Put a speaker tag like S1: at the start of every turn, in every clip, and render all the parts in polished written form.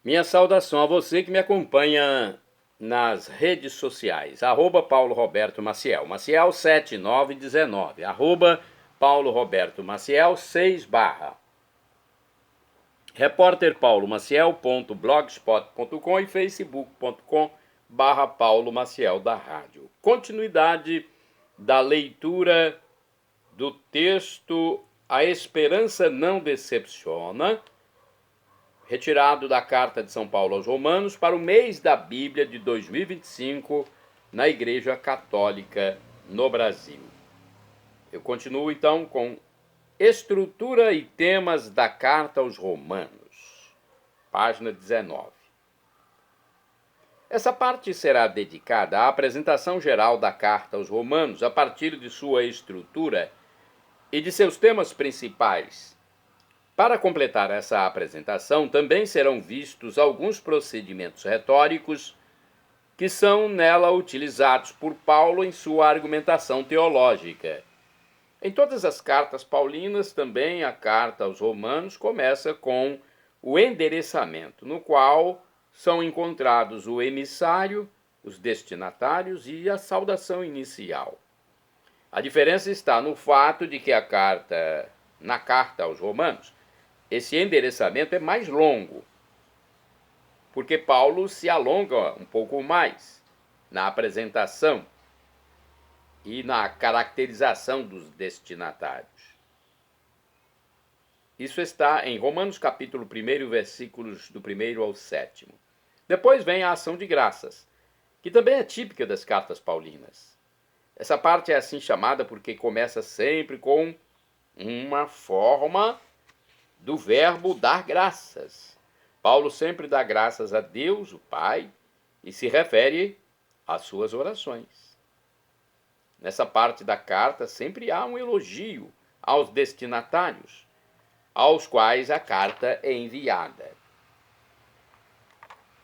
S1: Minha saudação a você que me acompanha nas redes sociais, Paulo Roberto Maciel, Maciel 7919, Paulo Roberto Maciel 6 repórterpaulomaciel.blogspot.com e facebook.com/Paulo Maciel da Rádio. Continuidade da leitura do texto A Esperança Não Decepciona, retirado da Carta de São Paulo aos Romanos para o mês da Bíblia de 2025 na Igreja Católica no Brasil. Eu continuo então com estrutura e temas da Carta aos Romanos, página 19. Essa parte será dedicada à apresentação geral da Carta aos Romanos a partir de sua estrutura e de seus temas principais. Para completar essa apresentação, também serão vistos alguns procedimentos retóricos que são nela utilizados por Paulo em sua argumentação teológica. Em todas as cartas paulinas, também a carta aos Romanos começa com o endereçamento, no qual são encontrados o emissário, os destinatários e a saudação inicial. A diferença está no fato de que na carta aos Romanos, esse endereçamento é mais longo, porque Paulo se alonga um pouco mais na apresentação e na caracterização dos destinatários. Isso está em Romanos capítulo 1, versículos do 1 ao 7. Depois vem a ação de graças, que também é típica das cartas paulinas. Essa parte é assim chamada porque começa sempre com uma forma do verbo dar graças. Paulo sempre dá graças a Deus, o Pai, e se refere às suas orações. Nessa parte da carta sempre há um elogio aos destinatários, aos quais a carta é enviada.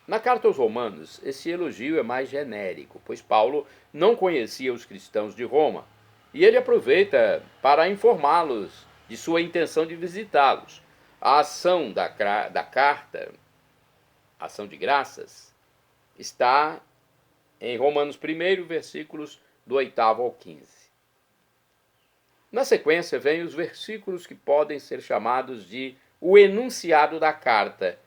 S1: Na carta aos Romanos, esse elogio é mais genérico, pois Paulo não conhecia os cristãos de Roma, e ele aproveita para informá-los de sua intenção de visitá-los. A ação da carta, ação de graças, está em Romanos 1, versículos do 8 ao 15. Na sequência, vem os versículos que podem ser chamados de o enunciado da carta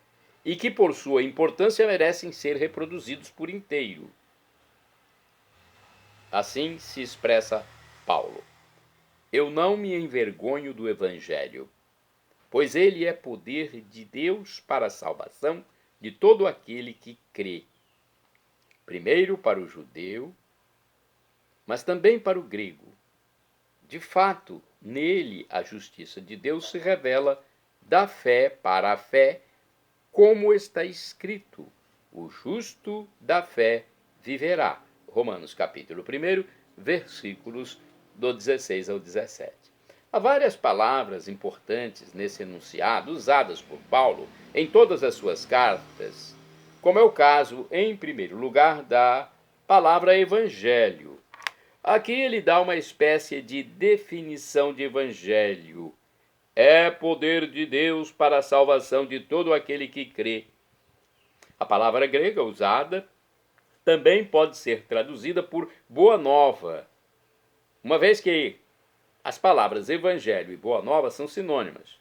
S1: e que, por sua importância, merecem ser reproduzidos por inteiro. Assim se expressa Paulo: Eu não me envergonho do Evangelho, pois ele é poder de Deus para a salvação de todo aquele que crê. Primeiro para o judeu, mas também para o grego. De fato, nele a justiça de Deus se revela da fé para a fé, como está escrito: o justo da fé viverá. Romanos capítulo 1, versículos do 16 ao 17. Há várias palavras importantes nesse enunciado, usadas por Paulo em todas as suas cartas, como é o caso, em primeiro lugar, da palavra evangelho. Aqui ele dá uma espécie de definição de evangelho. É poder de Deus para a salvação de todo aquele que crê. A palavra grega usada também pode ser traduzida por boa nova, uma vez que as palavras evangelho e boa nova são sinônimas.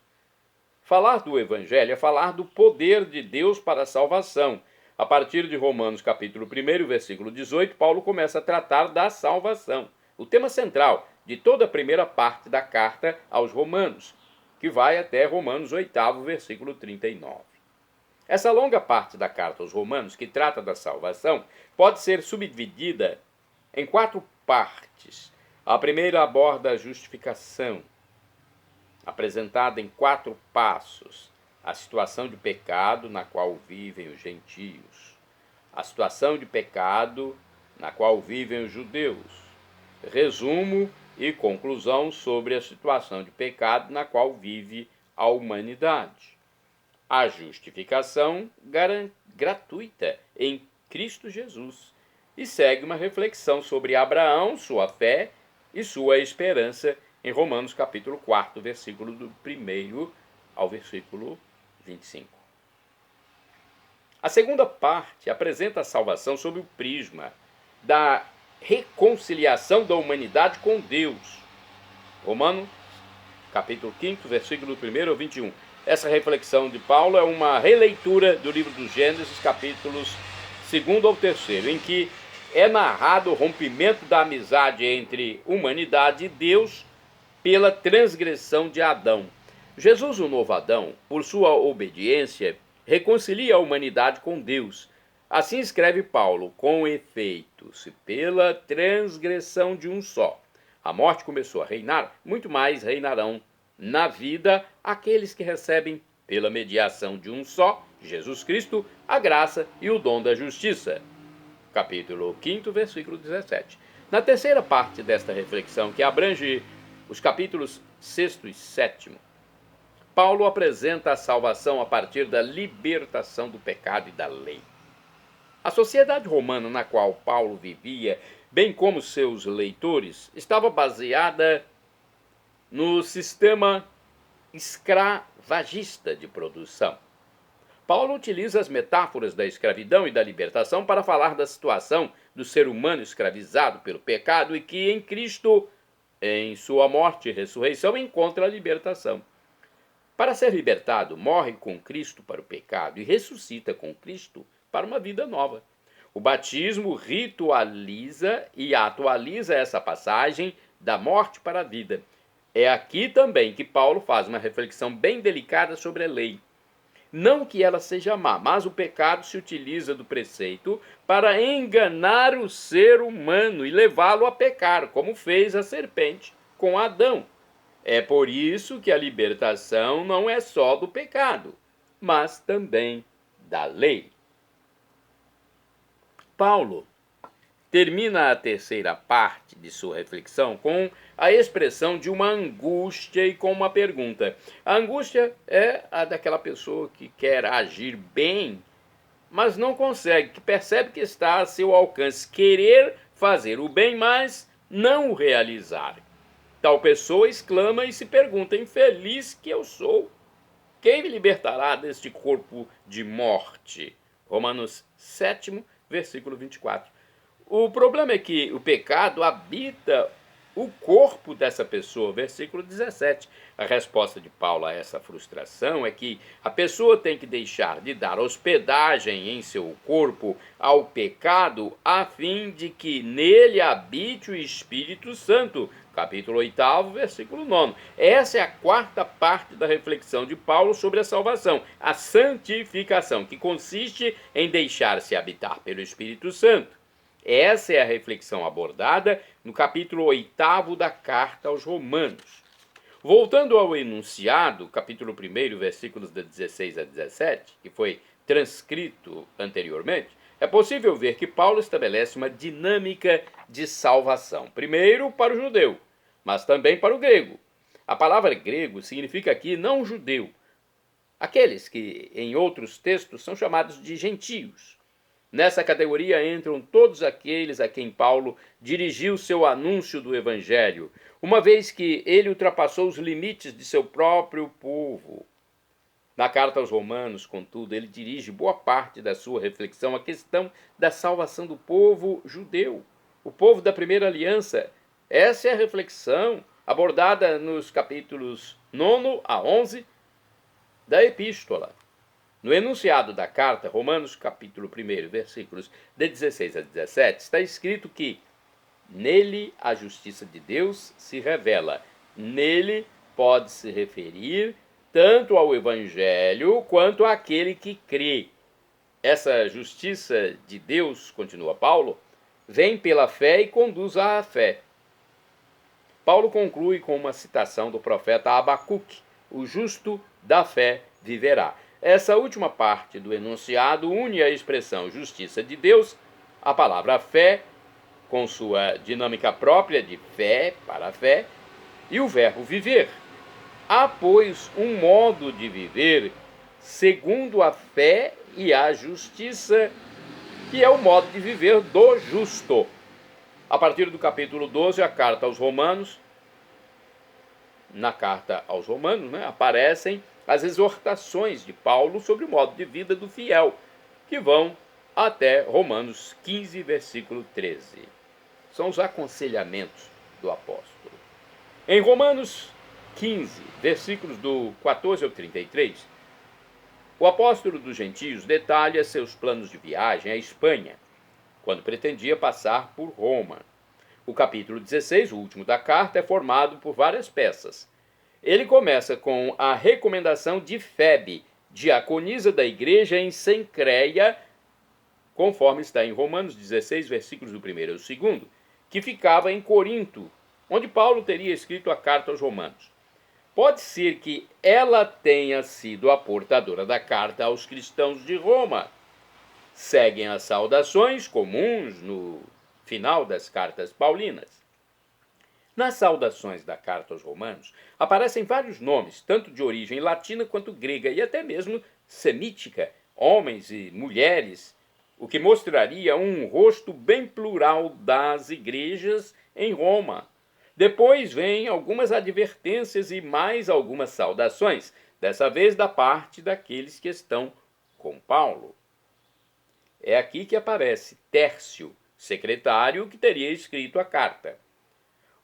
S1: Falar do evangelho é falar do poder de Deus para a salvação. A partir de Romanos capítulo 1, versículo 18, Paulo começa a tratar da salvação, o tema central de toda a primeira parte da carta aos Romanos, que vai até Romanos 8, versículo 39. Essa longa parte da carta aos Romanos, que trata da salvação, pode ser subdividida em 4 partes. A primeira aborda a justificação, apresentada em 4 passos: a situação de pecado na qual vivem os gentios, a situação de pecado na qual vivem os judeus, resumo e conclusão sobre a situação de pecado na qual vive a humanidade, a justificação gratuita em Cristo Jesus, e segue uma reflexão sobre Abraão, sua fé e sua esperança em Romanos capítulo 4, versículo do 1 ao versículo 25. A segunda parte apresenta a salvação sob o prisma da reconciliação da humanidade com Deus. Romanos, capítulo 5, versículo 1 ao 21. Essa reflexão de Paulo é uma releitura do livro do Gênesis, capítulos 2 ao 3, em que é narrado o rompimento da amizade entre humanidade e Deus pela transgressão de Adão. Jesus, o novo Adão, por sua obediência, reconcilia a humanidade com Deus. Assim escreve Paulo: com efeito, se pela transgressão de um só a morte começou a reinar, muito mais reinarão na vida aqueles que recebem, pela mediação de um só, Jesus Cristo, a graça e o dom da justiça. Capítulo 5, versículo 17. Na terceira parte desta reflexão, que abrange os capítulos 6 e 7, Paulo apresenta a salvação a partir da libertação do pecado e da lei. A sociedade romana na qual Paulo vivia, bem como seus leitores, estava baseada no sistema escravagista de produção. Paulo utiliza as metáforas da escravidão e da libertação para falar da situação do ser humano escravizado pelo pecado e que em Cristo, em sua morte e ressurreição, encontra a libertação. Para ser libertado, morre com Cristo para o pecado e ressuscita com Cristo para uma vida nova. O batismo ritualiza e atualiza essa passagem da morte para a vida. É aqui também que Paulo faz uma reflexão bem delicada sobre a lei. Não que ela seja má, mas o pecado se utiliza do preceito para enganar o ser humano e levá-lo a pecar, como fez a serpente com Adão. É por isso que a libertação não é só do pecado, mas também da lei. Paulo termina a terceira parte de sua reflexão com a expressão de uma angústia e com uma pergunta. A angústia é a daquela pessoa que quer agir bem, mas não consegue, que percebe que está a seu alcance querer fazer o bem, mas não o realizar. Tal pessoa exclama e se pergunta: infeliz que eu sou! Quem me libertará deste corpo de morte? Romanos 7, versículo 24. O problema é que o pecado habita o corpo dessa pessoa, versículo 17. A resposta de Paulo a essa frustração é que a pessoa tem que deixar de dar hospedagem em seu corpo ao pecado, a fim de que nele habite o Espírito Santo. Capítulo 8, versículo 9. Essa é a quarta parte da reflexão de Paulo sobre a salvação, a santificação, que consiste em deixar-se habitar pelo Espírito Santo. Essa é a reflexão abordada no capítulo 8 da carta aos Romanos. Voltando ao enunciado, capítulo 1, versículos de 16 a 17, que foi transcrito anteriormente, é possível ver que Paulo estabelece uma dinâmica de salvação. Primeiro para o judeu, mas também para o grego. A palavra grego significa aqui não judeu, aqueles que em outros textos são chamados de gentios. Nessa categoria entram todos aqueles a quem Paulo dirigiu seu anúncio do Evangelho, uma vez que ele ultrapassou os limites de seu próprio povo. Na carta aos Romanos, contudo, ele dirige boa parte da sua reflexão à questão da salvação do povo judeu, o povo da primeira aliança. Essa é a reflexão abordada nos capítulos 9 a 11 da Epístola. No enunciado da carta, Romanos capítulo 1, versículos de 16 a 17, está escrito que nele a justiça de Deus se revela. Nele pode se referir tanto ao Evangelho quanto àquele que crê. Essa justiça de Deus, continua Paulo, vem pela fé e conduz à fé. Paulo conclui com uma citação do profeta Abacuque: o justo da fé viverá. Essa última parte do enunciado une a expressão justiça de Deus, a palavra fé, com sua dinâmica própria de fé para fé, e o verbo viver. Há, pois, um modo de viver segundo a fé e a justiça, que é o modo de viver do justo. A partir do capítulo 12, a carta aos Romanos, na carta aos Romanos, aparecem as exortações de Paulo sobre o modo de vida do fiel. que vão até Romanos 15, versículo 13. São os aconselhamentos do apóstolo. Em Romanos 15, versículos do 14 ao 33, o apóstolo dos gentios detalha seus planos de viagem à Espanha, quando pretendia passar por Roma. O capítulo 16, o último da carta, é formado por várias peças. Ele começa com a recomendação de Febe, diaconisa da igreja em Cencreia, conforme está em Romanos 16, versículos do 1 ao 2, que ficava em Corinto, onde Paulo teria escrito a carta aos romanos. Pode ser que ela tenha sido a portadora da carta aos cristãos de Roma. Seguem as saudações comuns no final das cartas paulinas. Nas saudações da carta aos romanos, aparecem vários nomes, tanto de origem latina quanto grega e até mesmo semítica, homens e mulheres, o que mostraria um rosto bem plural das igrejas em Roma. Depois vêm algumas advertências e mais algumas saudações, dessa vez da parte daqueles que estão com Paulo. É aqui que aparece Tércio, secretário que teria escrito a carta.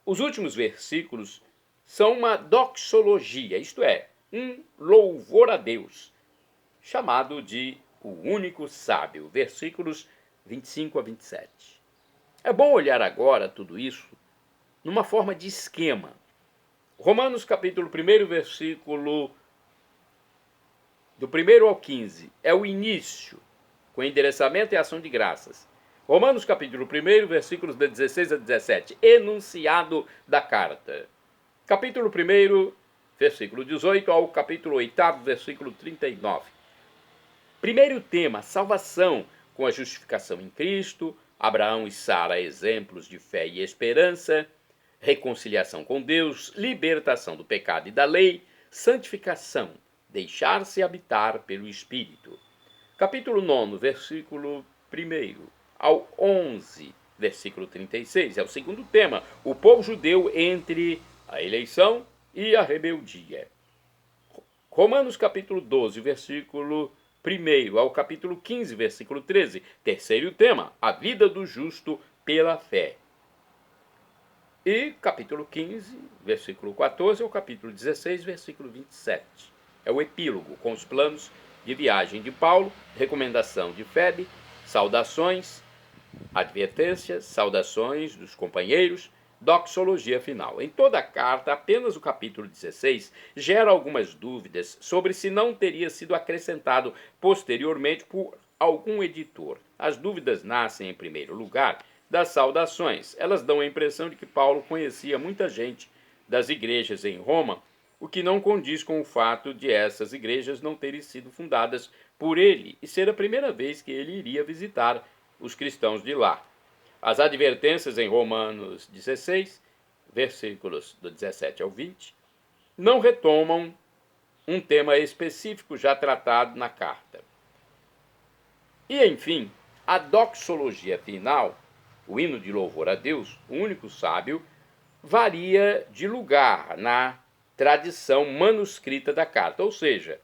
S1: Os últimos versículos são uma doxologia, isto é, um louvor a Deus, chamado de o único sábio, versículos 25 a 27. É bom olhar agora tudo isso numa forma de esquema. Romanos capítulo 1, versículo do 1 ao 15, é o início, com endereçamento e ação de graças. Romanos capítulo 1, versículos de 16 a 17, enunciado da carta. Capítulo 1, versículo 18 ao capítulo 8, versículo 39. Primeiro tema, salvação, com a justificação em Cristo, Abraão e Sara, exemplos de fé e esperança, reconciliação com Deus, libertação do pecado e da lei, santificação, deixar-se habitar pelo Espírito. Capítulo 9, versículo 1 ao 11, versículo 36, é o segundo tema, o povo judeu entre a eleição e a rebeldia. Romanos capítulo 12, versículo 1 ao capítulo 15, versículo 13, terceiro tema, a vida do justo pela fé. E capítulo 15, versículo 14 ao capítulo 16, versículo 27. É o epílogo, com os planos de viagem de Paulo, recomendação de Febe, saudações, advertências, saudações dos companheiros, doxologia final. Em toda a carta, apenas o capítulo 16 gera algumas dúvidas sobre se não teria sido acrescentado posteriormente por algum editor. As dúvidas nascem, em primeiro lugar, das saudações. Elas dão a impressão de que Paulo conhecia muita gente das igrejas em Roma, o que não condiz com o fato de essas igrejas não terem sido fundadas por ele e ser a primeira vez que ele iria visitar os cristãos de lá. As advertências em Romanos 16, versículos do 17 ao 20, não retomam um tema específico já tratado na carta. E, enfim, a doxologia final, o hino de louvor a Deus, o único sábio, varia de lugar na tradição manuscrita da carta, ou seja,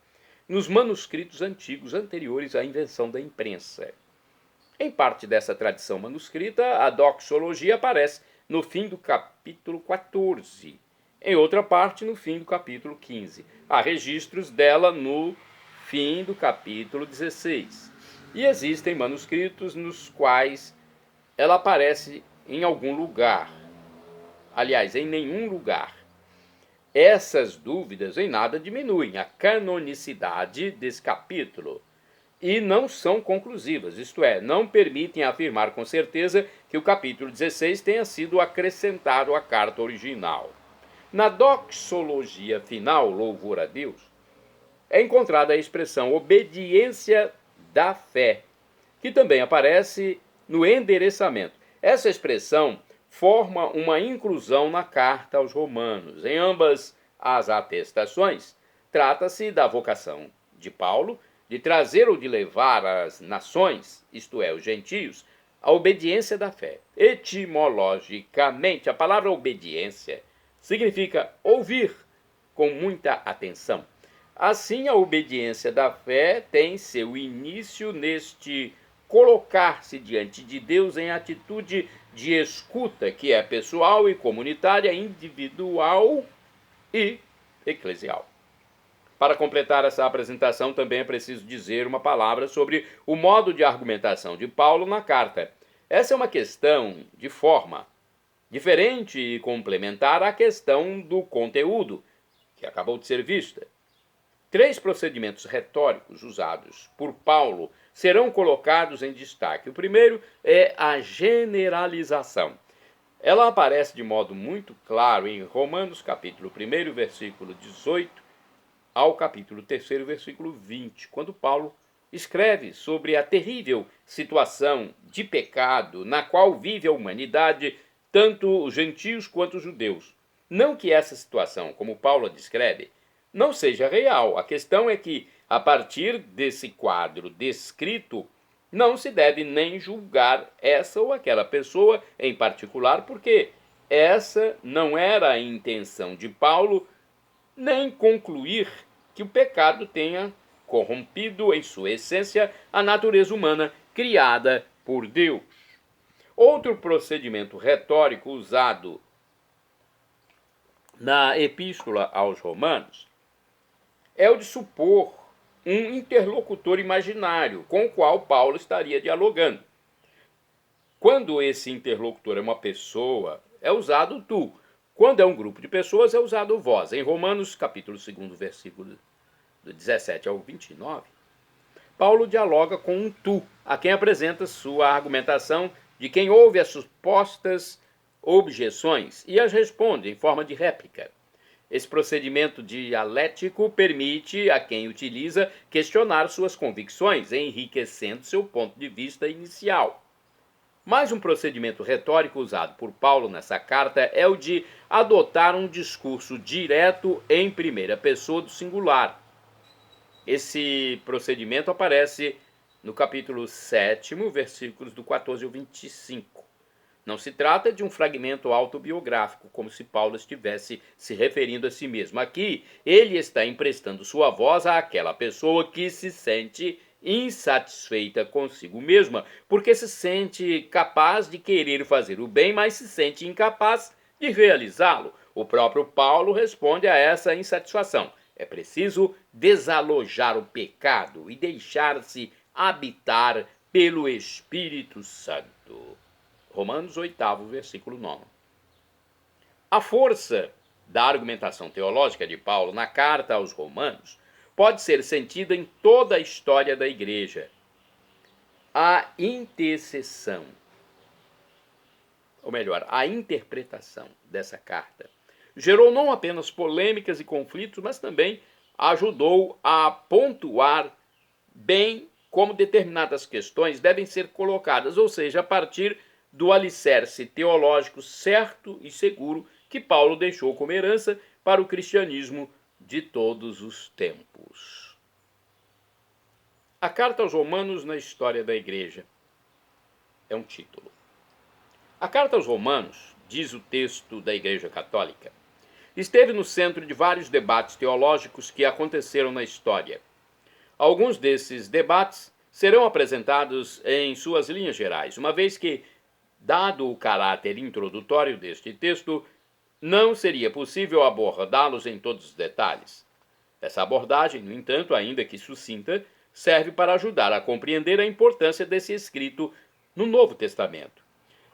S1: nos manuscritos antigos anteriores à invenção da imprensa. Em parte dessa tradição manuscrita, a doxologia aparece no fim do capítulo 14, em outra parte no fim do capítulo 15. Há registros dela no fim do capítulo 16. E existem manuscritos nos quais ela aparece em algum lugar. Aliás, em nenhum lugar. Essas dúvidas em nada diminuem a canonicidade desse capítulo e não são conclusivas, isto é, não permitem afirmar com certeza que o capítulo 16 tenha sido acrescentado à carta original. Na doxologia final, louvor a Deus, é encontrada a expressão obediência da fé, que também aparece no endereçamento. Essa expressão forma uma inclusão na carta aos Romanos. Em ambas as atestações, trata-se da vocação de Paulo de trazer ou de levar às nações, isto é, os gentios, a obediência da fé. Etimologicamente, a palavra obediência significa ouvir com muita atenção. Assim, a obediência da fé tem seu início neste colocar-se diante de Deus em atitude de escuta, que é pessoal e comunitária, individual e eclesial. Para completar essa apresentação, também é preciso dizer uma palavra sobre o modo de argumentação de Paulo na carta. Essa é uma questão de forma, diferente e complementar à questão do conteúdo, que acabou de ser vista. 3 procedimentos retóricos usados por Paulo serão colocados em destaque. O primeiro é a generalização. Ela aparece de modo muito claro em Romanos capítulo 1, versículo 18, ao capítulo 3, versículo 20, quando Paulo escreve sobre a terrível situação de pecado na qual vive a humanidade, tanto os gentios quanto os judeus. Não que essa situação, como Paulo a descreve, não seja real. A questão é que, a partir desse quadro descrito, não se deve nem julgar essa ou aquela pessoa em particular, porque essa não era a intenção de Paulo, nem concluir que o pecado tenha corrompido em sua essência a natureza humana criada por Deus. Outro procedimento retórico usado na Epístola aos Romanos é o de supor um interlocutor imaginário com o qual Paulo estaria dialogando. Quando esse interlocutor é uma pessoa, é usado o tu. Quando é um grupo de pessoas, é usado o vós. Em Romanos, capítulo 2, versículo do 17 ao 29, Paulo dialoga com um tu, a quem apresenta sua argumentação de quem ouve as supostas objeções e as responde em forma de réplica. Esse procedimento dialético permite a quem utiliza questionar suas convicções, enriquecendo seu ponto de vista inicial. Mais um procedimento retórico usado por Paulo nessa carta é o de adotar um discurso direto em primeira pessoa do singular. Esse procedimento aparece no capítulo 7, versículos do 14 ao 25. Não se trata de um fragmento autobiográfico, como se Paulo estivesse se referindo a si mesmo. Aqui, ele está emprestando sua voz àquela pessoa que se sente insatisfeita consigo mesma, porque se sente capaz de querer fazer o bem, mas se sente incapaz de realizá-lo. O próprio Paulo responde a essa insatisfação. É preciso desalojar o pecado e deixar-se habitar pelo Espírito Santo. Romanos 8, versículo 9. A força da argumentação teológica de Paulo na carta aos Romanos pode ser sentida em toda a história da igreja. A intercessão, ou melhor, a interpretação dessa carta gerou não apenas polêmicas e conflitos, mas também ajudou a pontuar bem como determinadas questões devem ser colocadas, ou seja, a partir do alicerce teológico certo e seguro que Paulo deixou como herança para o cristianismo de todos os tempos. A Carta aos Romanos na história da Igreja é um título. A Carta aos Romanos, diz o texto da Igreja Católica, esteve no centro de vários debates teológicos que aconteceram na história. Alguns desses debates serão apresentados em suas linhas gerais, uma vez que, dado o caráter introdutório deste texto, não seria possível abordá-los em todos os detalhes. Essa abordagem, no entanto, ainda que sucinta, serve para ajudar a compreender a importância desse escrito no Novo Testamento.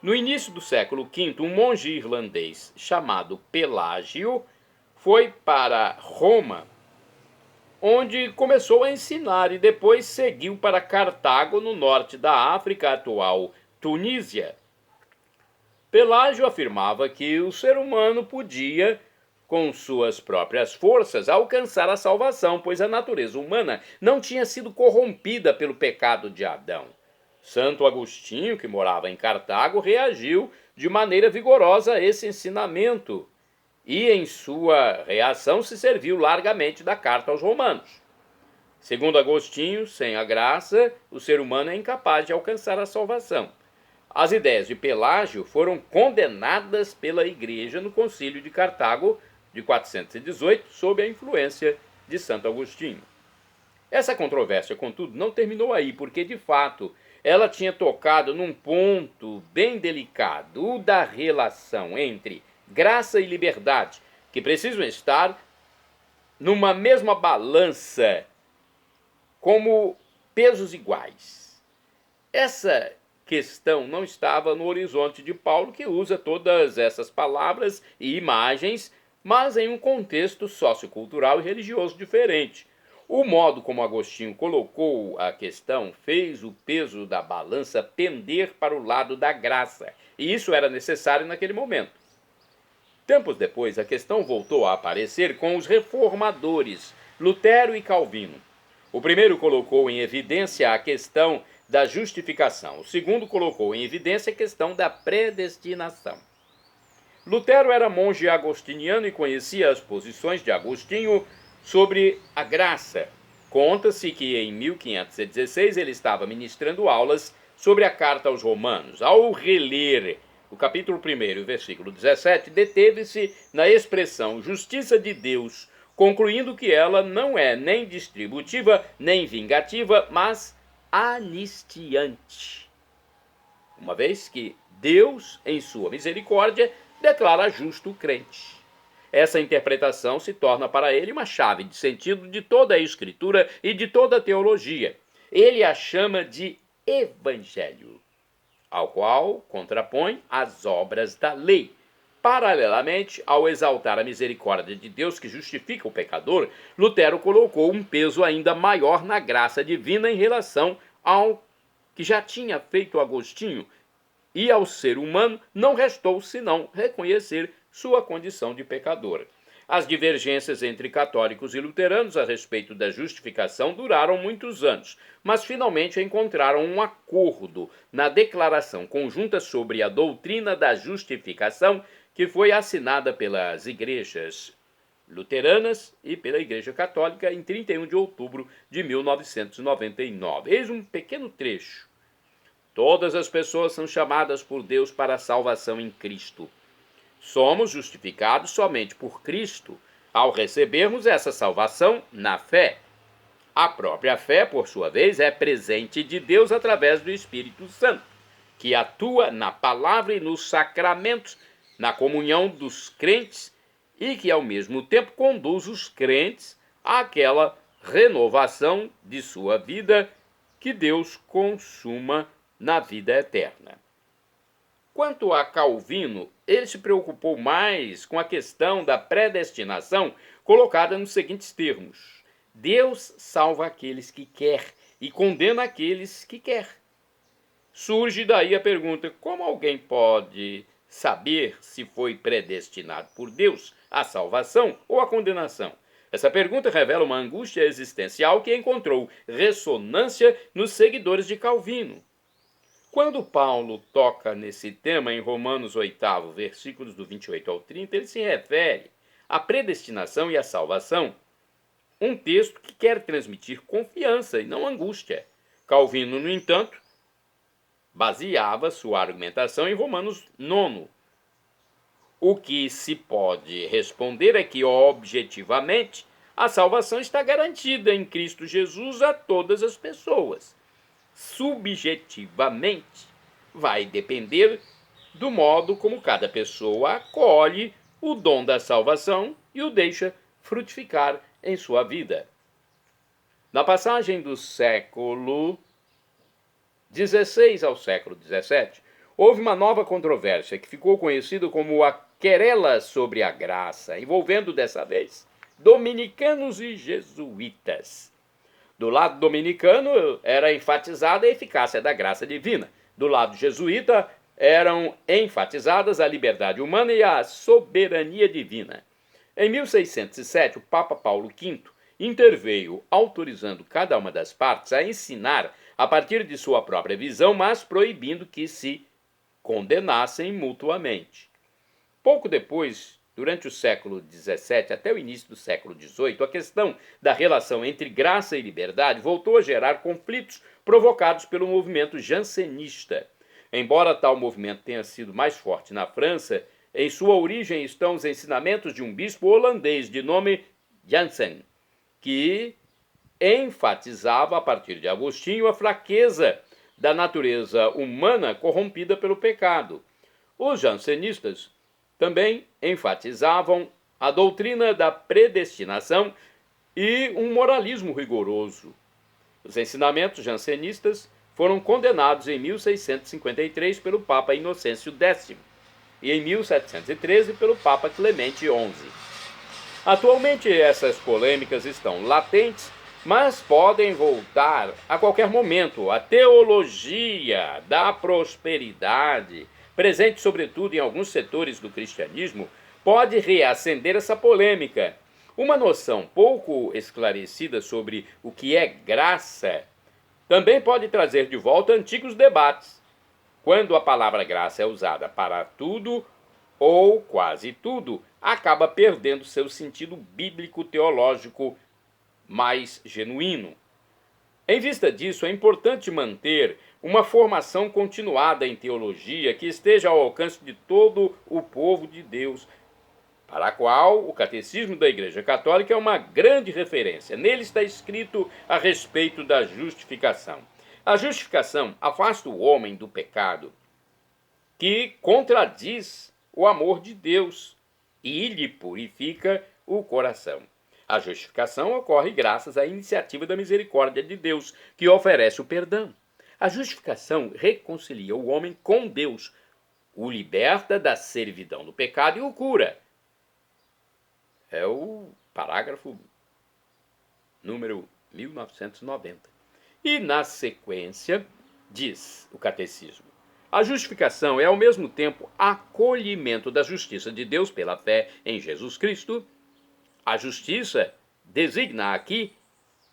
S1: No início do século V, um monge irlandês chamado Pelágio foi para Roma, onde começou a ensinar e depois seguiu para Cartago, no norte da África, atual Tunísia. Pelágio afirmava que o ser humano podia, com suas próprias forças, alcançar a salvação, pois a natureza humana não tinha sido corrompida pelo pecado de Adão. Santo Agostinho, que morava em Cartago, reagiu de maneira vigorosa a esse ensinamento e, em sua reação, se serviu largamente da carta aos Romanos. Segundo Agostinho, sem a graça, o ser humano é incapaz de alcançar a salvação. As ideias de Pelágio foram condenadas pela Igreja no Concílio de Cartago de 418, sob a influência de Santo Agostinho. Essa controvérsia, contudo, não terminou aí, porque, de fato, ela tinha tocado num ponto bem delicado, o da relação entre graça e liberdade, que precisam estar numa mesma balança, como pesos iguais. Essa questão não estava no horizonte de Paulo, que usa todas essas palavras e imagens, mas em um contexto sociocultural e religioso diferente. O modo como Agostinho colocou a questão fez o peso da balança pender para o lado da graça, e isso era necessário naquele momento. Tempos depois, a questão voltou a aparecer com os reformadores, Lutero e Calvino. O primeiro colocou em evidência a questão da justificação, o segundo colocou em evidência a questão da predestinação. Lutero era monge agostiniano e conhecia as posições de Agostinho sobre a graça. Conta-se que em 1516 ele estava ministrando aulas sobre a carta aos Romanos. Ao reler o capítulo 1, versículo 17, deteve-se na expressão justiça de Deus, concluindo que ela não é nem distributiva, nem vingativa, mas anistiante. Uma vez que Deus, em sua misericórdia, declara justo o crente. Essa interpretação se torna para ele uma chave de sentido de toda a Escritura e de toda a teologia. Ele a chama de Evangelho, ao qual contrapõe as obras da lei. Paralelamente ao exaltar a misericórdia de Deus que justifica o pecador, Lutero colocou um peso ainda maior na graça divina em relação ao que já tinha feito Agostinho, e ao ser humano não restou senão reconhecer sua condição de pecador. As divergências entre católicos e luteranos a respeito da justificação duraram muitos anos, mas finalmente encontraram um acordo na declaração conjunta sobre a doutrina da justificação, que foi assinada pelas igrejas luteranas e pela Igreja Católica em 31 de outubro de 1999. Eis um pequeno trecho. Todas as pessoas são chamadas por Deus para a salvação em Cristo. Somos justificados somente por Cristo, ao recebermos essa salvação na fé. A própria fé, por sua vez, é presente de Deus através do Espírito Santo, que atua na palavra e nos sacramentos, na comunhão dos crentes e que, ao mesmo tempo, conduz os crentes àquela renovação de sua vida que Deus consuma na vida eterna. Quanto a Calvino, ele se preocupou mais com a questão da predestinação, colocada nos seguintes termos: Deus salva aqueles que quer e condena aqueles que quer. Surge daí a pergunta: como alguém pode saber se foi predestinado por Deus à salvação ou à condenação? Essa pergunta revela uma angústia existencial que encontrou ressonância nos seguidores de Calvino. Quando Paulo toca nesse tema em Romanos 8, versículos do 28 ao 30, ele se refere à predestinação e à salvação, um texto que quer transmitir confiança e não angústia. Calvino, no entanto, baseava sua argumentação em Romanos 9. O que se pode responder é que, objetivamente, a salvação está garantida em Cristo Jesus a todas as pessoas. Subjetivamente, vai depender do modo como cada pessoa acolhe o dom da salvação e o deixa frutificar em sua vida. Na passagem do século XVI ao século XVII, houve uma nova controvérsia que ficou conhecida como a querela sobre a graça, envolvendo dessa vez dominicanos e jesuítas. Do lado dominicano era enfatizada a eficácia da graça divina. Do lado jesuíta eram enfatizadas a liberdade humana e a soberania divina. Em 1607, o Papa Paulo V interveio, autorizando cada uma das partes a ensinar a partir de sua própria visão, mas proibindo que se condenassem mutuamente. Pouco depois, durante o século XVII até o início do século XVIII, a questão da relação entre graça e liberdade voltou a gerar conflitos provocados pelo movimento jansenista. Embora tal movimento tenha sido mais forte na França, em sua origem estão os ensinamentos de um bispo holandês de nome Jansen, que enfatizava, a partir de Agostinho, a fraqueza da natureza humana corrompida pelo pecado. Os jansenistas também enfatizavam a doutrina da predestinação e um moralismo rigoroso. Os ensinamentos jansenistas foram condenados em 1653 pelo Papa Inocêncio X e em 1713 pelo Papa Clemente XI. Atualmente essas polêmicas estão latentes, mas podem voltar a qualquer momento. A teologia da prosperidade, presente sobretudo em alguns setores do cristianismo, pode reacender essa polêmica. Uma noção pouco esclarecida sobre o que é graça também pode trazer de volta antigos debates. Quando a palavra graça é usada para tudo ou quase tudo, acaba perdendo seu sentido bíblico-teológico mais genuíno. Em vista disso, é importante manter uma formação continuada em teologia que esteja ao alcance de todo o povo de Deus, para a qual o Catecismo da Igreja Católica é uma grande referência. Nele está escrito a respeito da justificação. A justificação afasta o homem do pecado, que contradiz o amor de Deus e lhe purifica o coração. A justificação ocorre graças à iniciativa da misericórdia de Deus, que oferece o perdão. A justificação reconcilia o homem com Deus, o liberta da servidão do pecado e o cura. É o parágrafo número 1990. E na sequência, diz o Catecismo: a justificação é ao mesmo tempo acolhimento da justiça de Deus pela fé em Jesus Cristo. A justiça designa aqui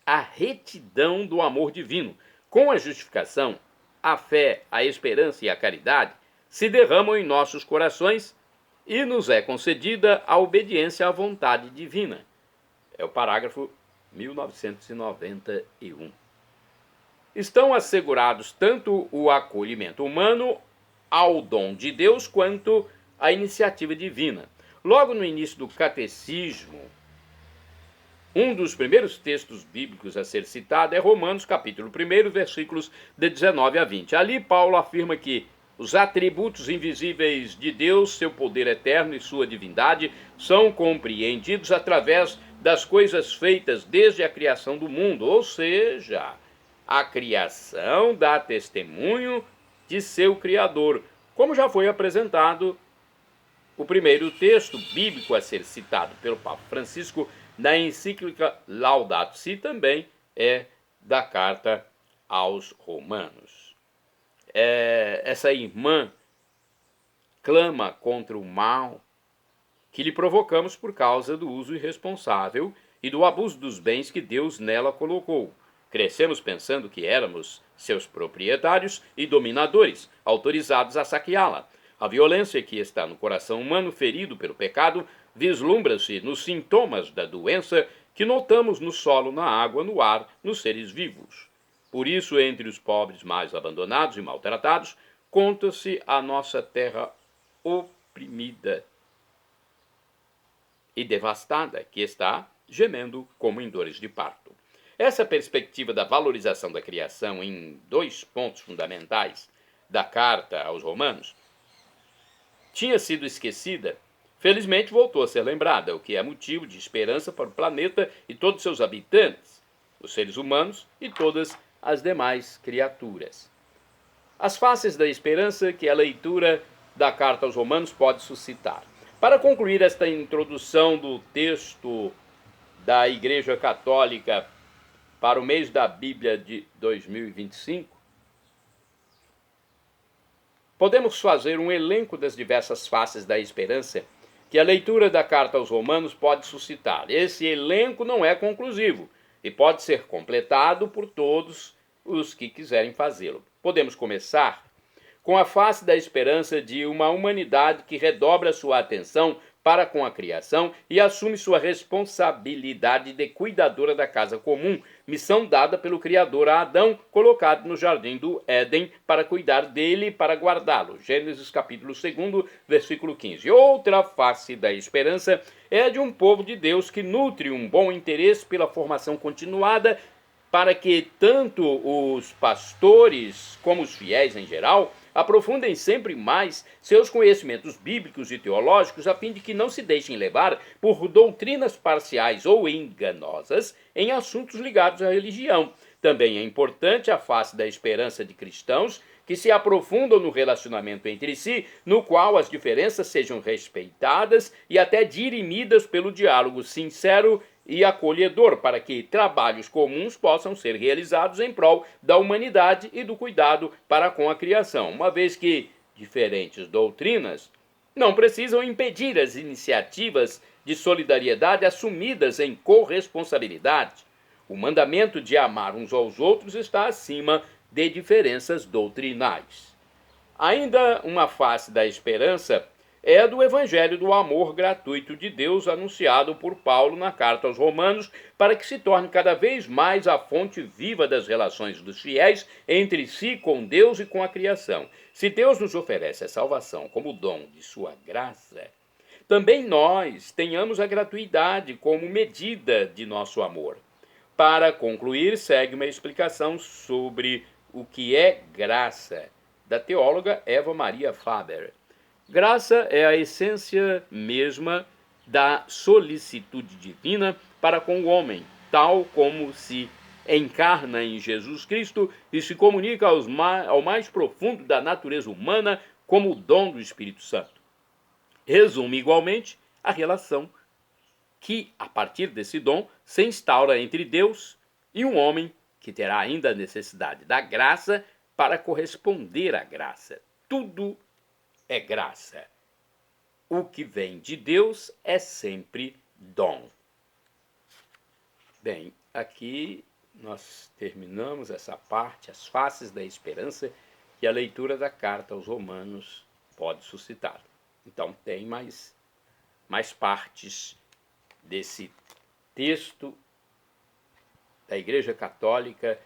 S1: a retidão do amor divino. Com a justificação, a fé, a esperança e a caridade se derramam em nossos corações e nos é concedida a obediência à vontade divina. É o parágrafo 1991. Estão assegurados tanto o acolhimento humano ao dom de Deus quanto a iniciativa divina. Logo no início do Catecismo, um dos primeiros textos bíblicos a ser citado é Romanos, capítulo 1, versículos de 19 a 20. Ali Paulo afirma que os atributos invisíveis de Deus, seu poder eterno e sua divindade, são compreendidos através das coisas feitas desde a criação do mundo, ou seja, a criação dá testemunho de seu Criador, como já foi apresentado o primeiro texto bíblico a ser citado pelo Papa Francisco na encíclica Laudato Si, também é da carta aos Romanos. Essa irmã clama contra o mal que lhe provocamos por causa do uso irresponsável e do abuso dos bens que Deus nela colocou. Crescemos pensando que éramos seus proprietários e dominadores, autorizados a saqueá-la. A violência que está no coração humano ferido pelo pecado vislumbra-se nos sintomas da doença que notamos no solo, na água, no ar, nos seres vivos. Por isso, entre os pobres mais abandonados e maltratados, conta-se a nossa terra oprimida e devastada, que está gemendo como em dores de parto. Essa perspectiva da valorização da criação em dois pontos fundamentais da carta aos Romanos tinha sido esquecida, felizmente voltou a ser lembrada, o que é motivo de esperança para o planeta e todos seus habitantes, os seres humanos e todas as demais criaturas. As faces da esperança que a leitura da carta aos Romanos pode suscitar. Para concluir esta introdução do texto da Igreja Católica para o mês da Bíblia de 2025, podemos fazer um elenco das diversas faces da esperança que a leitura da carta aos Romanos pode suscitar. Esse elenco não é conclusivo e pode ser completado por todos os que quiserem fazê-lo. Podemos começar com a face da esperança de uma humanidade que redobra sua atenção para com a criação e assume sua responsabilidade de cuidadora da casa comum, missão dada pelo Criador a Adão, colocado no jardim do Éden para cuidar dele e para guardá-lo. Gênesis capítulo 2, versículo 15. Outra face da esperança é a de um povo de Deus que nutre um bom interesse pela formação continuada para que tanto os pastores como os fiéis em geral aprofundem sempre mais seus conhecimentos bíblicos e teológicos, a fim de que não se deixem levar por doutrinas parciais ou enganosas em assuntos ligados à religião. Também é importante a face da esperança de cristãos que se aprofundam no relacionamento entre si, no qual as diferenças sejam respeitadas e até dirimidas pelo diálogo sincero e acolhedor, para que trabalhos comuns possam ser realizados em prol da humanidade e do cuidado para com a criação, uma vez que diferentes doutrinas não precisam impedir as iniciativas de solidariedade assumidas em corresponsabilidade. O mandamento de amar uns aos outros está acima de diferenças doutrinais. Ainda uma face da esperança é a do evangelho do amor gratuito de Deus anunciado por Paulo na carta aos Romanos, para que se torne cada vez mais a fonte viva das relações dos fiéis entre si, com Deus e com a criação. Se Deus nos oferece a salvação como dom de sua graça, também nós tenhamos a gratuidade como medida de nosso amor. Para concluir, segue uma explicação sobre o que é graça, da teóloga Eva Maria Faber. Graça é a essência mesma da solicitude divina para com o homem, tal como se encarna em Jesus Cristo e se comunica ao mais profundo da natureza humana como o dom do Espírito Santo. Resume igualmente a relação que, a partir desse dom, se instaura entre Deus e um homem que terá ainda a necessidade da graça para corresponder à graça. Tudo é graça. O que vem de Deus é sempre dom. Bem, aqui nós terminamos essa parte, as faces da esperança, que a leitura da carta aos Romanos pode suscitar. Então tem mais partes desse texto da Igreja Católica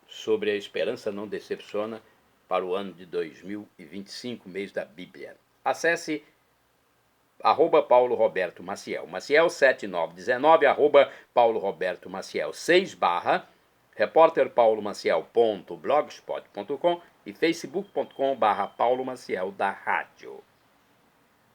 S1: sobre a esperança não decepciona para o ano de 2025, mês da Bíblia. Acesse @Paulo Roberto Maciel, Maciel 7919, @Paulo Roberto Maciel 6 / repórterpaulomaciel.blogspot.com e facebook.com/Paulo Maciel da Rádio.